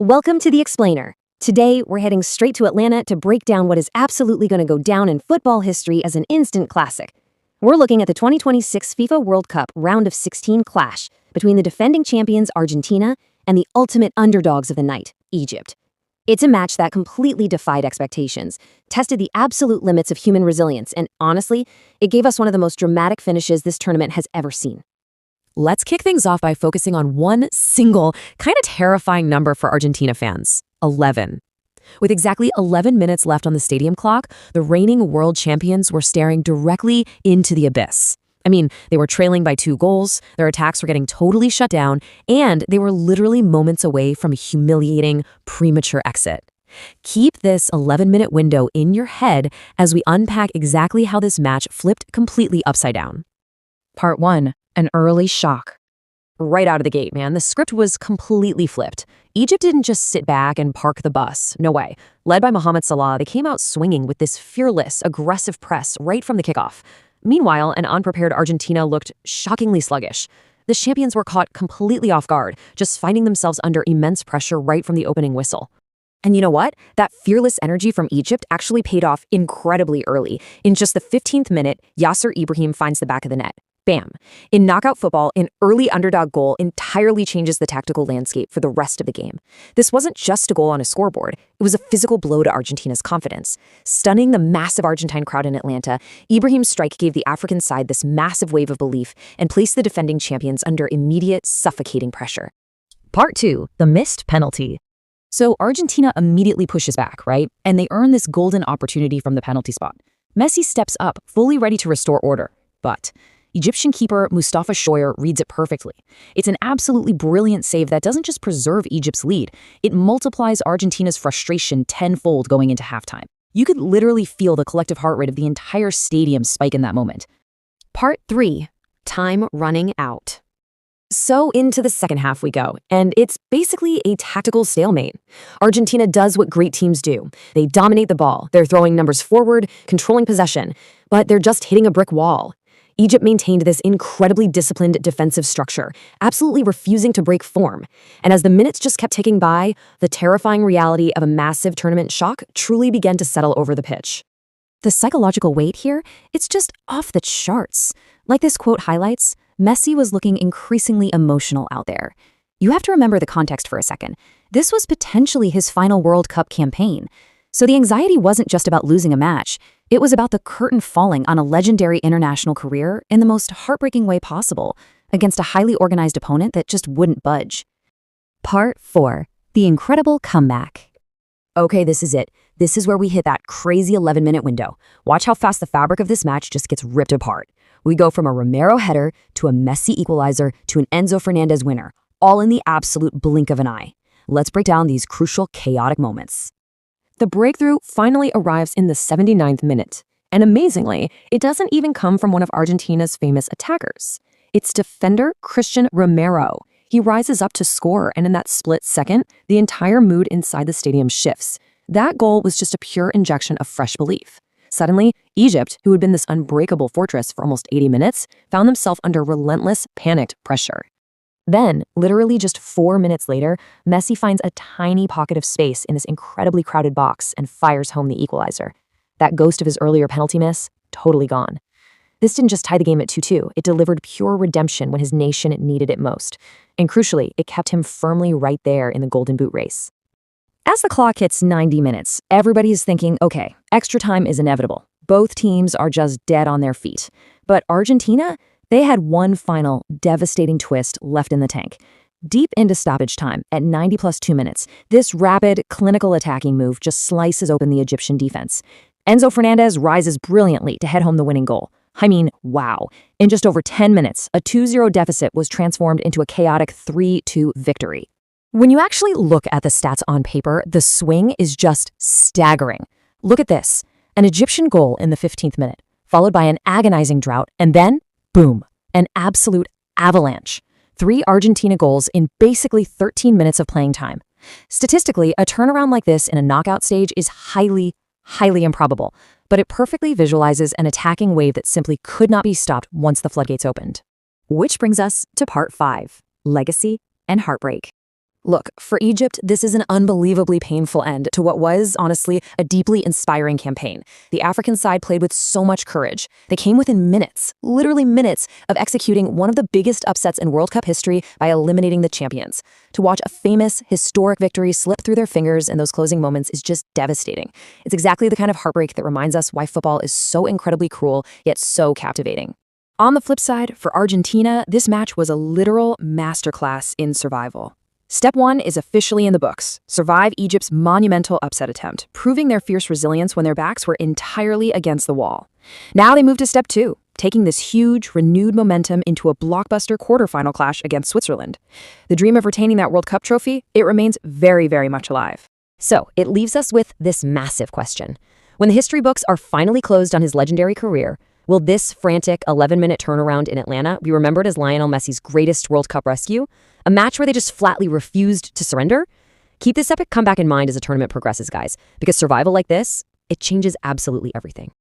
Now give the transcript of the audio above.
Welcome to The Explainer. Today, we're heading straight to Atlanta to break down what is absolutely going to go down in football history as an instant classic. We're looking at the 2026 FIFA World Cup round of 16 clash between the defending champions Argentina and the ultimate underdogs of the night, Egypt. It's a match that completely defied expectations, tested the absolute limits of human resilience, and honestly, it gave us one of the most dramatic finishes this tournament has ever seen. Let's kick things off by focusing on one single, kind of terrifying number for Argentina fans: 11. With exactly 11 minutes left on the stadium clock, the reigning world champions were staring directly into the abyss. I mean, they were trailing by 2 goals, their attacks were getting totally shut down, and they were literally moments away from a humiliating, premature exit. Keep this 11-minute window in your head as we unpack exactly how this match flipped completely upside down. Part 1. An early shock. Right out of the gate, man, the script was completely flipped. Egypt didn't just sit back and park the bus. No way. Led by Mohamed Salah, they came out swinging with this fearless, aggressive press right from the kickoff. Meanwhile, an unprepared Argentina looked shockingly sluggish. The champions were caught completely off guard, just finding themselves under immense pressure right from the opening whistle. And you know what? That fearless energy from Egypt actually paid off incredibly early. In just the 15th minute, Yasser Ibrahim finds the back of the net. Bam. In knockout football, an early underdog goal entirely changes the tactical landscape for the rest of the game. This wasn't just a goal on a scoreboard, it was a physical blow to Argentina's confidence. Stunning the massive Argentine crowd in Atlanta, Ibrahim's strike gave the African side this massive wave of belief and placed the defending champions under immediate, suffocating pressure. Part 2. The missed penalty. So Argentina immediately pushes back, right? And they earn this golden opportunity from the penalty spot. Messi steps up, fully ready to restore order. But Egyptian keeper Mustafa Shoyer reads it perfectly. It's an absolutely brilliant save that doesn't just preserve Egypt's lead, it multiplies Argentina's frustration tenfold going into halftime. You could literally feel the collective heart rate of the entire stadium spike in that moment. Part 3. Time running out. So into the second half we go, and it's basically a tactical stalemate. Argentina does what great teams do. They dominate the ball, they're throwing numbers forward, controlling possession, but they're just hitting a brick wall. Egypt maintained this incredibly disciplined defensive structure, absolutely refusing to break form. And as the minutes just kept ticking by, the terrifying reality of a massive tournament shock truly began to settle over the pitch. The psychological weight here, it's just off the charts. Like this quote highlights, Messi was looking increasingly emotional out there. You have to remember the context for a second. This was potentially his final World Cup campaign. So the anxiety wasn't just about losing a match. It was about the curtain falling on a legendary international career in the most heartbreaking way possible, against a highly organized opponent that just wouldn't budge. Part 4. The incredible comeback. Okay, this is it. This is where we hit that crazy 11-minute window. Watch how fast the fabric of this match just gets ripped apart. We go from a Romero header to a Messi equalizer to an Enzo Fernandez winner, all in the absolute blink of an eye. Let's break down these crucial, chaotic moments. The breakthrough finally arrives in the 79th minute. And amazingly, it doesn't even come from one of Argentina's famous attackers. It's defender Christian Romero. He rises up to score, and in that split second, the entire mood inside the stadium shifts. That goal was just a pure injection of fresh belief. Suddenly, Egypt, who had been this unbreakable fortress for almost 80 minutes, found themselves under relentless, panicked pressure. Then, literally just 4 minutes later, Messi finds a tiny pocket of space in this incredibly crowded box and fires home the equalizer. That ghost of his earlier penalty miss, totally gone. This didn't just tie the game at 2-2, it delivered pure redemption when his nation needed it most. And crucially, it kept him firmly right there in the Golden Boot race. As the clock hits 90 minutes, everybody is thinking, okay, extra time is inevitable. Both teams are just dead on their feet. But Argentina, they had one final, devastating twist left in the tank. Deep into stoppage time, at 90 plus 2 minutes, this rapid, clinical attacking move just slices open the Egyptian defense. Enzo Fernandez rises brilliantly to head home the winning goal. I mean, wow. In just over 10 minutes, a 2-0 deficit was transformed into a chaotic 3-2 victory. When you actually look at the stats on paper, the swing is just staggering. Look at this. An Egyptian goal in the 15th minute, followed by an agonizing drought, and then boom, an absolute avalanche. 3 Argentina goals in basically 13 minutes of playing time. Statistically, a turnaround like this in a knockout stage is highly improbable, but it perfectly visualizes an attacking wave that simply could not be stopped once the floodgates opened. Which brings us to part 5, legacy and heartbreak. Look, for Egypt, this is an unbelievably painful end to what was, honestly, a deeply inspiring campaign. The African side played with so much courage. They came within minutes, literally minutes, of executing one of the biggest upsets in World Cup history by eliminating the champions. To watch a famous, historic victory slip through their fingers in those closing moments is just devastating. It's exactly the kind of heartbreak that reminds us why football is so incredibly cruel, yet so captivating. On the flip side, for Argentina, this match was a literal masterclass in survival. Step 1 is officially in the books. Survive Egypt's monumental upset attempt, proving their fierce resilience when their backs were entirely against the wall. Now they move to Step 2, taking this huge, renewed momentum into a blockbuster quarterfinal clash against Switzerland. The dream of retaining that World Cup trophy, it remains very, very much alive. So, it leaves us with this massive question. When the history books are finally closed on his legendary career, will this frantic 11-minute turnaround in Atlanta be remembered as Lionel Messi's greatest World Cup rescue? A match where they just flatly refused to surrender? Keep this epic comeback in mind as the tournament progresses, guys, because survival like this, it changes absolutely everything.